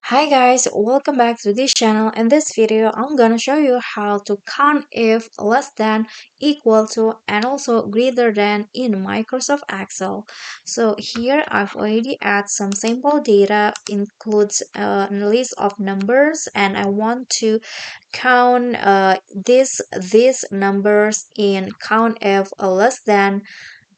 Hi guys, welcome back to this channel. In this video, I'm gonna show you how to count if less than, equal to, and also greater than in Microsoft Excel. So here I've already added some sample data, includes a list of numbers, and I want to count these numbers in count if less than,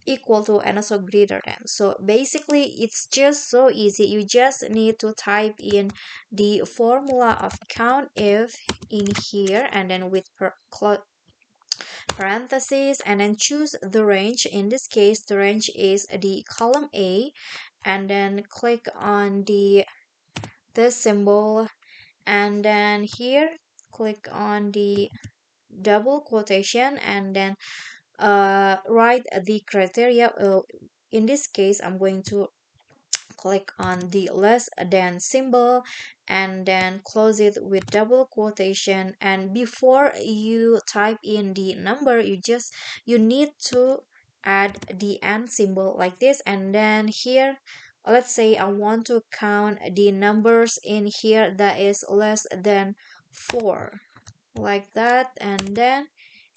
equal to, and also greater than. So basically it's just so easy. You just need to type in the formula of count if in here, and then with parentheses, and then choose the range. In this case the range is the column A, and then click on this symbol, and then here click on the double quotation, and then write the criteria. In this case I'm going to click on the less than symbol, and then close it with double quotation. And before you type in the number, you need to add the and symbol like this. And then here, let's say I want to count the numbers in here that is less than 4, like that. And then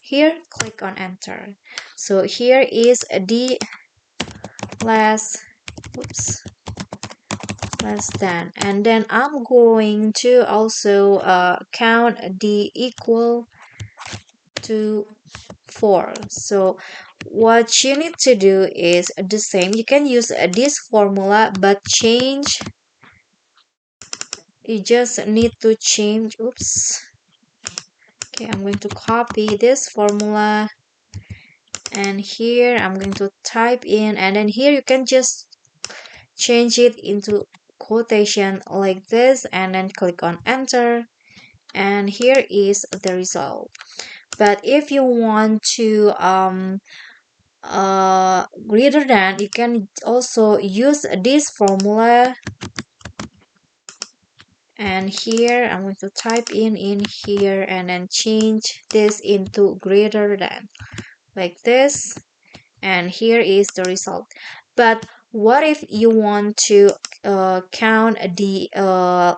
here click on enter. So here is the less oops less than, and then I'm going to also count the equal to 4. So what you need to do is the same. You can use this formula, but you just need to change. Okay, I'm going to copy this formula, and here I'm going to type in, and then here you can just change it into quotation like this, and then click on enter, and here is the result. But if you want to greater than, you can also use this formula, and here I'm going to type in here, and then change this into greater than like this, and here is the result. But what if you want to count the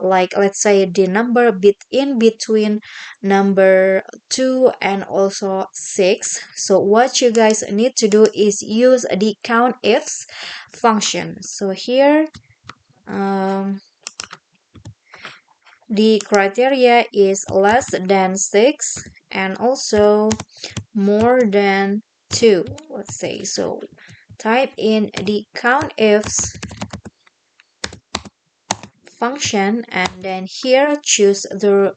like, let's say the number in between number 2 and also 6? So what you guys need to do is use the COUNTIFs function. So here the criteria is less than 6 and also more than 2, let's say. So type in the COUNTIFs function, and then here choose the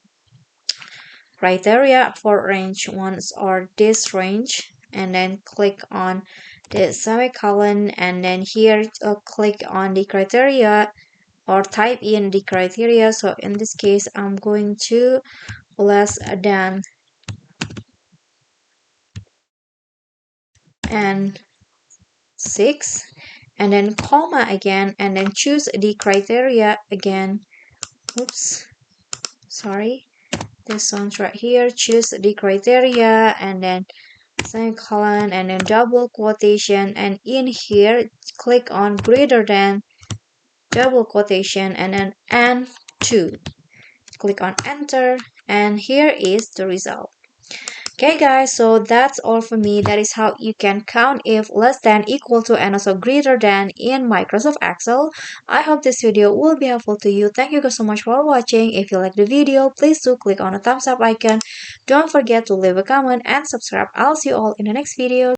criteria for range 1 or this range, and then click on the semicolon, and then here click on the criteria or type in the criteria. So in this case I'm going to less than and 6, and then comma again, and then choose the criteria again. Sorry, this one's right here. Choose the criteria, and then semicolon, and then double quotation, and in here click on greater than, double quotation, and then and 2. Click on enter, and here is the result. Okay guys, so that's all for me. That is how you can count if less than, equal to, and also greater than in Microsoft Excel. I hope this video will be helpful to you. Thank you guys so much for watching. If you like the video, please do click on the thumbs up icon. Don't forget to leave a comment and subscribe. I'll see you all in the next video.